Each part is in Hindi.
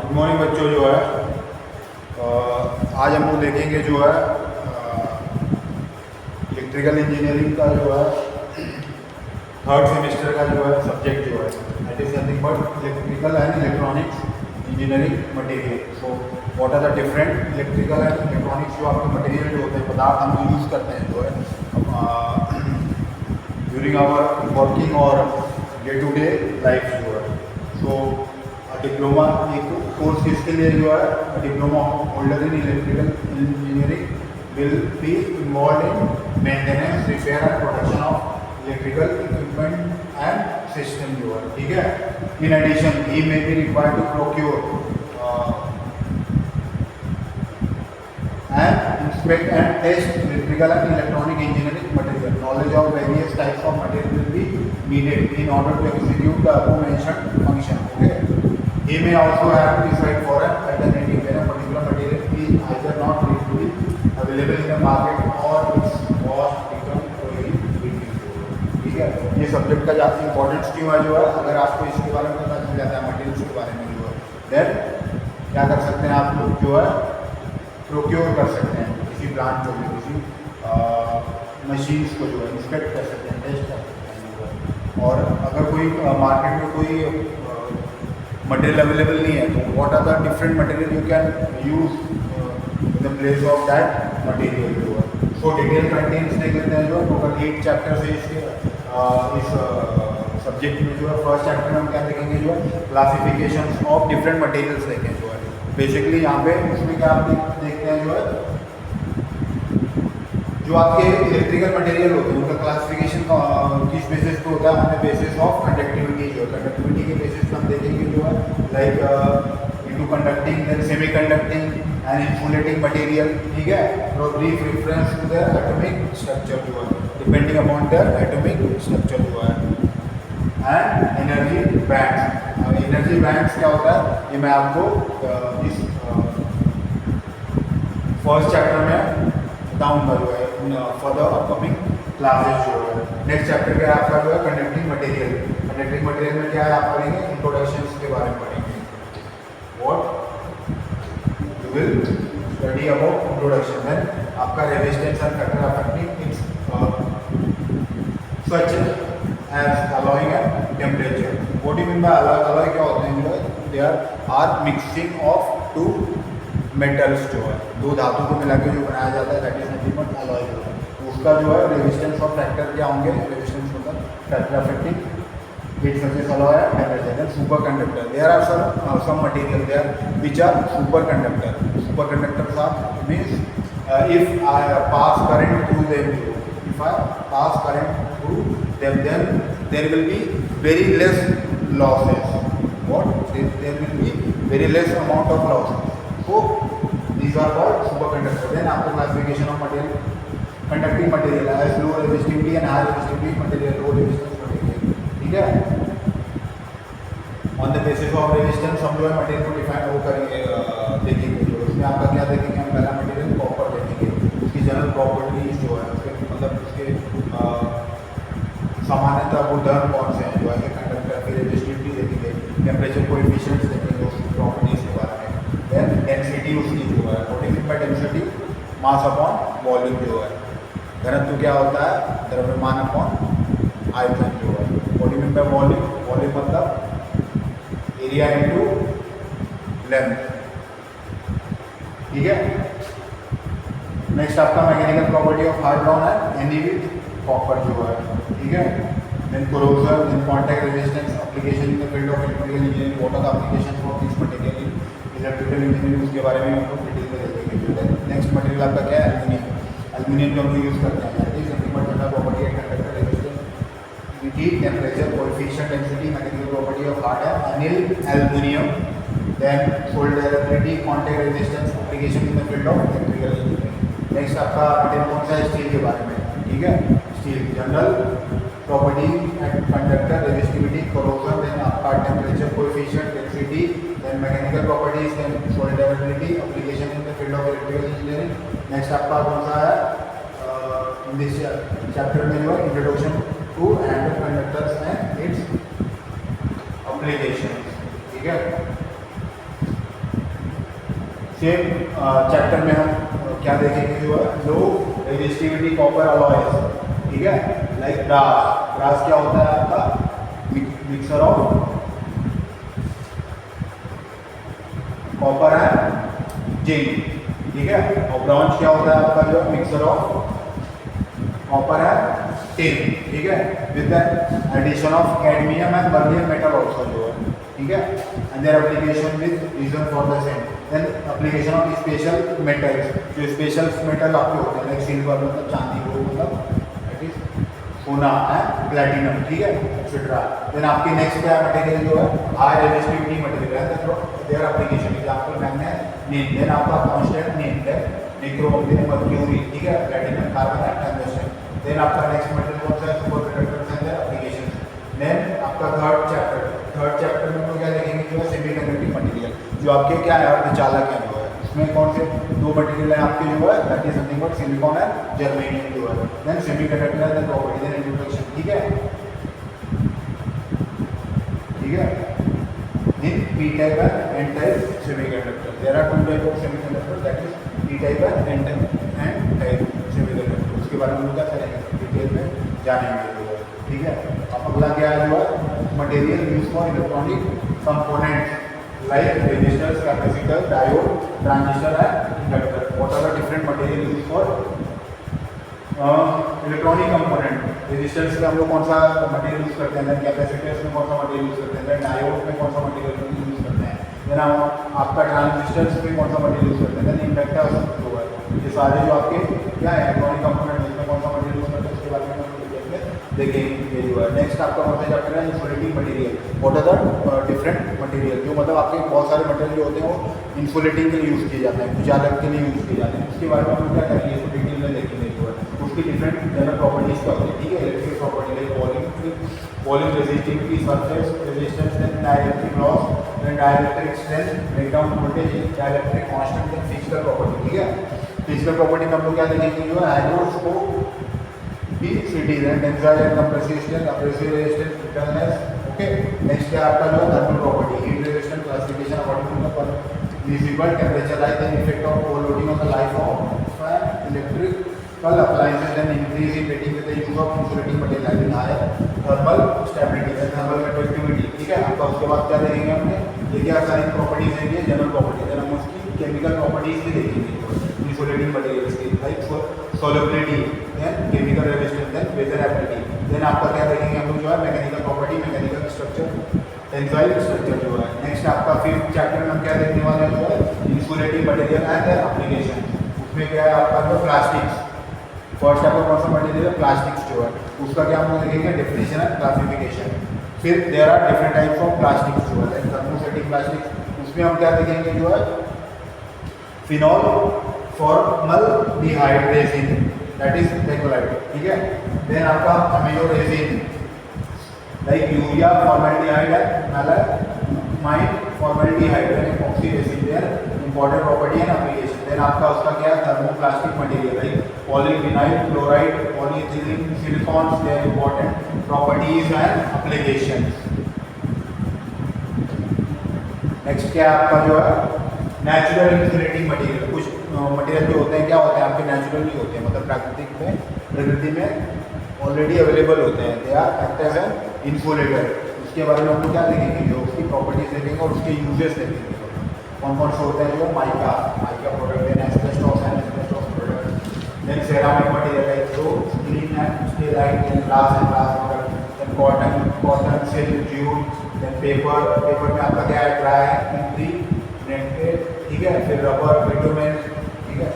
गुड मॉर्निंग बच्चों। जो है आज हम लोग देखेंगे जो है इलेक्ट्रिकल इंजीनियरिंग का जो है थर्ड सेमेस्टर का जो है सब्जेक्ट जो है that is nothing but electrical and electronics engineering material. So what are the different electrical and electronics जो आपके मटेरियल जो होते हैं, पदार्थ हम लोग यूज़ करते हैं जो है ड्यूरिंग आवर वर्किंग और डे टू डे लाइफ जो है। सो डिप्लोमा एक कोर्स किसके लिए जो है diploma holder in electrical engineering will be involve in maintenance repair and production of electrical equipment and system जो है, ठीक है। In addition he may be required to procure and inspect and test electrical and electronic engineering material. Knowledge of various types of material will be needed in order to execute the above-mentioned function. Okay. He may also have to decide for an alternative when a particular material is either not readily available in the market or its cost become prohibitive. ठीक है, ये सब्जेक्ट का ज़्यादा इंपॉर्टेंस क्यों है जो है, अगर आपको इसके बारे में पता चल जाता है मटेरियल्स के बारे में जो है, देन क्या कर सकते हैं आप लोग जो है प्रोक्योर कर सकते हैं किसी प्लांट को भी, किसी मशीन्स को जो है इंस्पेक्ट कर सकते हैं, टेस्ट कर सकते हैं। और अगर कोई मार्केट में कोई मटेरियल अवेलेबल नहीं है तो what are the different material you can use in the place of that material जो है। सो डिटेल कंटेंट्स देख लेते हैं जो टोटल 8 चैप्टर है इसके इस सब्जेक्ट में जो है। फर्स्ट चैप्टर में हम क्या देखेंगे जो है क्लासिफिकेशन ऑफ डिफरेंट मटेरियल्स देखें जो है। बेसिकली यहाँ पे इसमें क्या आप देखते हैं जो है जो आपके इलेक्ट्रिकल मटेरियल होते हैं उनका क्लासिफिकेशन किस बेसिस पे होता है, हमें बेसिस ऑफ कंडक्टिविटी जो है, कंडक्टिविटी के बेसिस पे हम देखेंगे जो है like into conducting then semi conducting and insulating material, ठीक है। और brief reference to the atomic structure जो है depending upon the atomic structure जो है। And energy bands, energy bands क्या होता है ये मैं आपको इस फर्स्ट चैप्टर में बताऊंगा जो है फर्दर अपकमिंग क्लासेस जो है। नेक्स्ट चैप्टर क्या है आपका जो है कंडक्टिंग मटेरियल। कंडक्टिंग मटेरियल में क्या है आप पढ़ेंगे इंट्रोडक्शंस के बारे में पढ़ेंगे। What you will study about introduction. Then आपका resistance and factor affecting its such as alloying and temperature. What do you mean by alloy? Alloy क्या होते हैं जो है they are mixing of two metals जो है, दो धातु को मिला के जो बनाया जाता है that is nothing but alloy जो है। उसका जो है रेजिस्टेंस और फैक्टर क्या होंगे, रेजिस्टेंस मतलब factor affecting its such as alloy and temperature. Then super conductor, there are some material there which are super conductor. Super conductors are means if I pass current through them, if I pass current through them, then there will be very less losses. What? There will be very less amount of losses. So these are called superconductors. Then after classification of material, conducting material as low resistivity and high resistivity material, low resistance material, ठीक है। On the basis of resistance हम जो है मटेरियल को डिफाइन वो करेंगे, देखेंगे जो इसमें आपका क्या देखेंगे हम पहला मटेरियल कॉपर देखेंगे, उसकी जनरल प्रॉपर्टीज जो है मतलब उसके सामान्यतः गुणधर्म कौन से हैं जो है कंडक्टर की रेजिस्टिविटी देखेंगे, टेम्परेचर कोएफिशिएंट्स देखेंगे उसकी प्रॉपर्टीज के बारे में। देन डेंसिटी उसकी जो है what by density mass upon volume जो है। घनत्व क्या होता है द्रव्यमान अपॉन आयतन जो है। व्हाट बाय वॉल्यूम, वॉल्यूम मतलब एरिया इनटू लेंथ, ठीक है। नेक्स्ट आपका mechanical property of hard brown है एनी विद कॉपर जो है, ठीक है। Then corrosion, then contact resistance, application in the field of electrical engineering, what are the application of this material in electrical engineering, उसके बारे में हम लोग डिटेल में देखेंगे। नेक्स्ट मटेरियल आपका क्या है एल्यूमिनियम। एल्यूमिनियम जो हम लोग यूज़ करते हैं that is nothing but general property and conductor resistivity, temperature, coefficient, density, mechanical property of hard है annealed aluminium. Then solderability, contact resistance, application in the field of electrical engineering. Next आपका मटेरियल कौन सा है स्टील के बारे में, ठीक है। Steel general property and conductor resistivity, corrosion, then आपका temperature coefficient, density, then mechanical properties, then solderability, application in the field of electrical engineering. Next आपका कौन सा है इन दिस चैप्टर में जो है introduction to and conductors and its application, ठीक है। सेम चैप्टर में हम क्या देखेंगे जो है लो रेजिस्टिविटी कॉपर अलॉयज, ठीक है, लाइक ब्रास। ब्रास क्या होता है आपका mixer of copper and zinc, ठीक है। और ब्रॉन्ज क्या होता है आपका जो है mixer of copper and tin, ठीक है, with the addition of cadmium and beryllium metal also जो है, ठीक है। And their application with reason for the same. Then application of special metals, जो स्पेशल मेटल आपके होते हैं लाइक सिल्वर मतलब चांदी को मतलब दैट इज सोना एंड प्लैटिनम, ठीक है, एक्सेट्रा। देन आपकी नेक्स्ट क्या मटेरियल जो है हाई रेजिस्टिविटी मटेरियल है, their application example manganin, then आपका कांस्टेंट नील है, निक्रोम, देन मर्क्यूरी, ठीक है, platinum, carbon and tungsten. Then आपका नेक्स्ट मटेरियल कौन सा है super conductors and their application. Then आपका थर्ड चैप्टर में हम क्या देखेंगे जो है सेमीकंडक्टिंग मटेरियल, जो आपके क्या है अर्धचालक है जो है। इसमें कौन से दो मटेरियल है आपके जो है that is nothing but silicon and germanium जो है। Then semiconductor and property, then introduction, ठीक है, ठीक है। इन p type and n type semiconductor there are two type of semiconductor, that is p type and n type semiconductor। उसके बारे में हम क्या करेंगे डिटेल में जानेंगे जो है, ठीक है। अब अगला क्या है जो है material use for electronic components like resistors, capacitor, diode, transistor and inductor. What are the different material use for electronic component. Resistors में हम लोग कौन सा मटेरियल यूज करते हैं, कैपेसिटर्स में कौन सा मटेरियल यूज करते हैं, डायोड में कौन सा मटेरियल यूज करते हैं, देन आपका ट्रांजिस्टर्स में कौन सा मटेरियल यूज करते हैं, इंडक्टर्स जो है, ये सारे जो आपके क्या है इलेक्ट्रॉनिक कंपोनेंट इसमें कौन सा मटेरियल यूज करते हैं उसके बारे में हम देखेंगे जो है। नेक्स्ट आपका कौन सा चैप्टर है insulating material. What are the different material, जो मतलब आपके बहुत सारे मटेरियल जो होते हैं वो इंसुलेटिंग के लिए यूज़ किए जाते हैं, कुचालक के लिए यूज़ किए जाते हैं। उसके बारे में हम क्या करेंगे इसको डिटेल में देखेंगे जो है, उसकी डिफरेंट जनरल प्रॉपर्टीज क्या होती है, ठीक है। Electric property like volume resistivity, surface resistance, then dielectric loss, then dielectric strength, breakdown voltage, dielectric constant, then physical property, ठीक है। फिजिकल प्रॉपर्टी में हम लोग क्या देखेंगे जो है hygroscopicity and tensile and compressive strength, compressive resistance, brittleness, okay. Next क्या आपका जो है thermal property, heat resistance, classification according to the visible temperature, like the effect of overloading on the life of electrical appliances, and increase in rating with the use of insulating material having higher thermal stability and thermal conductivity, ठीक है। आपका उसके बाद क्या देखेंगे हमने, ये क्या सारी प्रॉपर्टीज हैं, ये जनरल प्रॉपर्टी, देन हम उसकी केमिकल प्रॉपर्टीज भी देखेंगे इंसुलेटिंग मटेरियल्स की, like solubility, then chemical resistance, then weatherability. Then आपका क्या देखेंगे हम लोग जो है mechanical property, mechanical structure, tensile structure जो है। नेक्स्ट आपका फिफ्थ चैप्टर में हम क्या देखने वाले हैं जो है insulating material and their application. उसमें क्या है आपका जो प्लास्टिक्स, फर्स्ट आपका कौन सा मटेरियल है प्लास्टिक्स जो है, उसका क्या हम देखेंगे डेफिनेशन एंड क्लासिफिकेशन। फिर there are different types of plastics जो है लाइक थर्मोसेटिक प्लास्टिक्स, उसमें हम क्या देखेंगे जो है phenol formaldehyde resin, that is bakelite, ठीक है। देन आपका amino resin like urea formaldehyde and melamine formaldehyde and epoxy resin, their important property and application। Then आपका उसका क्या है thermoplastic material like polyvinyl chloride, polyethylene, silicones, their important properties and applications। Next क्या आपका जो है नेचुरल इंसुलेटिंग मटेरियल। कुछ मटेरियल जो होते हैं क्या होते हैं आपके नेचुरल नहीं होते हैं, मतलब प्रकृति में ऑलरेडी अवेलेबल होते हैं, they are act as an insulator. उसके बारे में हम लोग क्या देखेंगे जो उसकी प्रॉपर्टीज देखेंगे और उसके यूजेस देखेंगे कौन कौन से होते हैं जो mica product, then asbestos and asbestos product, then ceramic material like जो steel and steatite, then glass and glass product, then cotton silk, jute, then paper में आपका क्या है ड्राई, इम्प्रिंटेड, ठीक है। फिर रबर, बिटुमेन, ठीक है।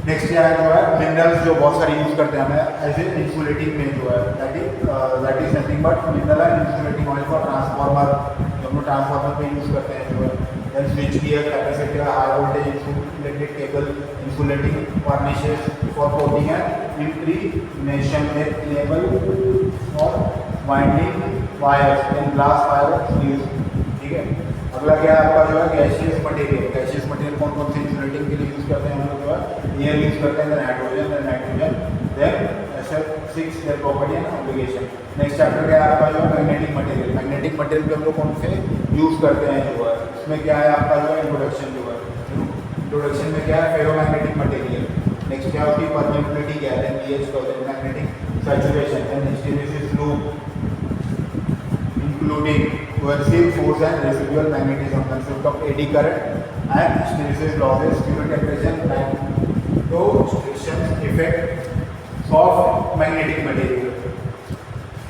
नेक्स्ट क्या है जो है मिनरल्स, जो बहुत सारे यूज़ करते हैं हमें एज ए इंसुलेटिंग में जो है that is nothing but mineral and insulating oil for transformer, जो हम लोग ट्रांसफार्मर पे यूज़ करते हैं जो है। Then switchgear, capacitor, high voltage insulated cable, insulating varnishes for coating and impregnation, label for winding wires, then glass wire use, ठीक है। अगला क्या है आपका जो है गैसियस मटेरियल। गैसियस मटेरियल कौन कौन से इंसुलेटिंग के लिए यूज़ करते हैं हम लोग जो है एयर यूज़ करते हैं, hydrogen, then nitrogen, then SF6 their property and application. Next chapter क्या है आपका जो है मैग्नेटिक मटेरियल। मैग्नेटिक मटेरियल पे हम लोग कौन से यूज़ करते हैं जो है, इसमें क्या है आपका जो है इंट्रोडक्शन जो है इंट्रोडक्शन में क्या है, फेरोमैग्नेटिक मटेरियल। नेक्स्ट क्या होती है, परमेबिलिटी क्या है, पीएच का magnetic saturation and hysteresis loop including coercive force and residual magnetism, concept of eddy current and hysteresis losses due to temperature magnetostriction effect. Soft magnetic material,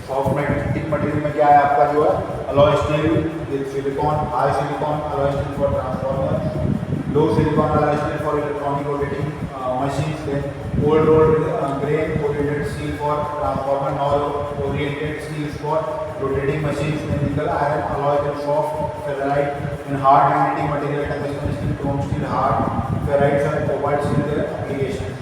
soft magnetic material में क्या है आपका जो है, alloy steel, silicon, high silicon alloy steel for transformer, low silicon alloy steel for electronic rotating machines, then old rolled grain coated steel for transformer, non oriented steels for rotating machines, then nickel iron alloy, then soft ferrite, and hard magnetic material, tungsten steel, chrome steel, hard ferrites and cobalt steel their applications.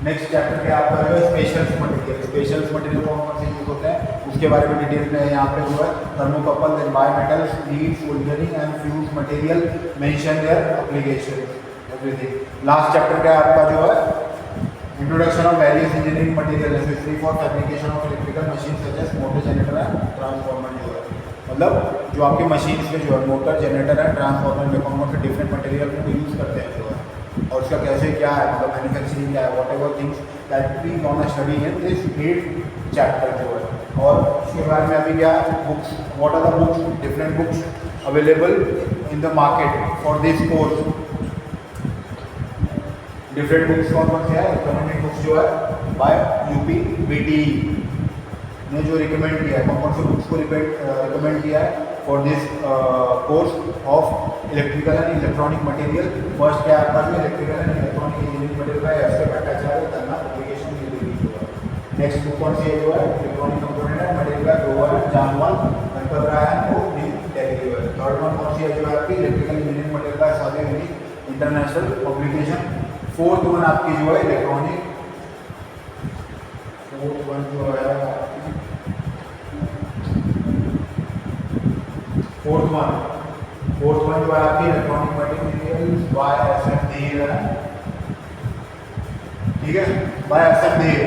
Next chapter के आपका जो है स्पेशल्स मटेरियल, स्पेशल्स मटेरियल कौन कौन से यूज होते हैं उसके बारे में डिटेल में यहाँ पे जो है, thermocouple, then bimetals, lead, soldering and fuse material mention their application, everything. Last chapter का आपका जो है introduction of various engineering material necessary for fabrication of electrical machine such as motor, generator and transformer. जो है मतलब जो आपके मशीन्स में जो है मोटर, जनरेटर एंड ट्रांसफार्मर में कौन कौन से डिफरेंट मटेरियल को यूज़ करते हैं जो है, और उसका कैसे क्या है, मतलब मैन्युफैक्चरिंग क्या है, whatever things that we gonna study in this 8 chapter जो है। और उसके बारे में अभी क्या books, what are the books, different books available in the market for this course. Different books कौन कौन से है, रिकमेंडेड बुक्स जो है बाय यूपी बीटी ने जो रिकमेंड किया है, कौन कौन से बुक्स को रिकमेंड किया है for this course of electrical and electronic material. First क्या आपका जो electrical and electronic engineering material का एस भट्टाचार्य करना पब्लिकेशन की हुआ। नेक्स्ट बुक कौन सी है जो है, इलेक्ट्रॉनिक कंपोनेंट एंड मटेरियल का ग्रोवर जानवाल गणपत राय को दिल्ली। थर्ड वन कौन सी है जो है आपकी इलेक्ट्रिकल इंजीनियरिंग मटेरियल का सादे इंटरनेशनल पब्लिकेशन। फोर्थ वन आपकी जो है इलेक्ट्रॉनिक, फोर्थ वन जो है फोर्थ वन जो है आपकी इलेक्ट्रॉनिक मटेरियल बाय एसएफ देर, ठीक है, बाय एसएफ देर।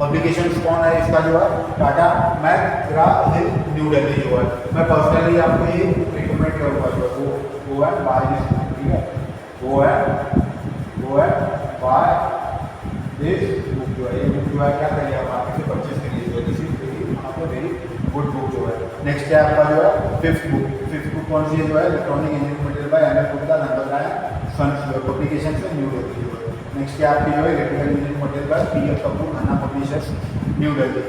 पब्लिकेशंस कौन है इसका जो है, Tata McGraw Hill new Delhi जो है। मैं पर्सनली आपको ये रिकमेंड करूँगा जो है वो है बाय दिस, ठीक है, वो है बाय दिस बुक जो है। ये बुक जो है क्या करिए आप मार्केट से परचेज करिए, this is very good book जो है। नेक्स्ट है आपका जो है फिफ्थ बुक कौन सी है जो है, electronic engineering material by MF Gupta, नंदराय सन्स जो है, पब्लिकेशन से न्यू दिल्ली जो है। नेक्स्ट है आपकी जो है electrical engineering material bye PF Kapoor, Khanna publishers, new Delhi.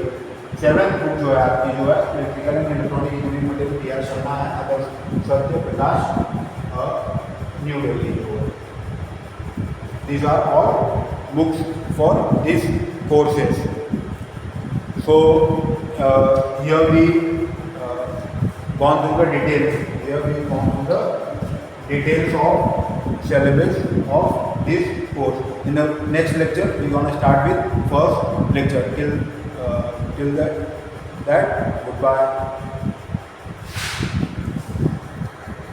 Seventh book जो है आपकी जो है electrical and electronic engineering material PR Sharma है, अदर सत्य प्रकाश, न्यू दिल्ली जो है। These are all books for these courses. So here we gone through the details. Here we gone through the details of syllabus of this course. In the next lecture, we are gonna start with first lecture. Till that, goodbye.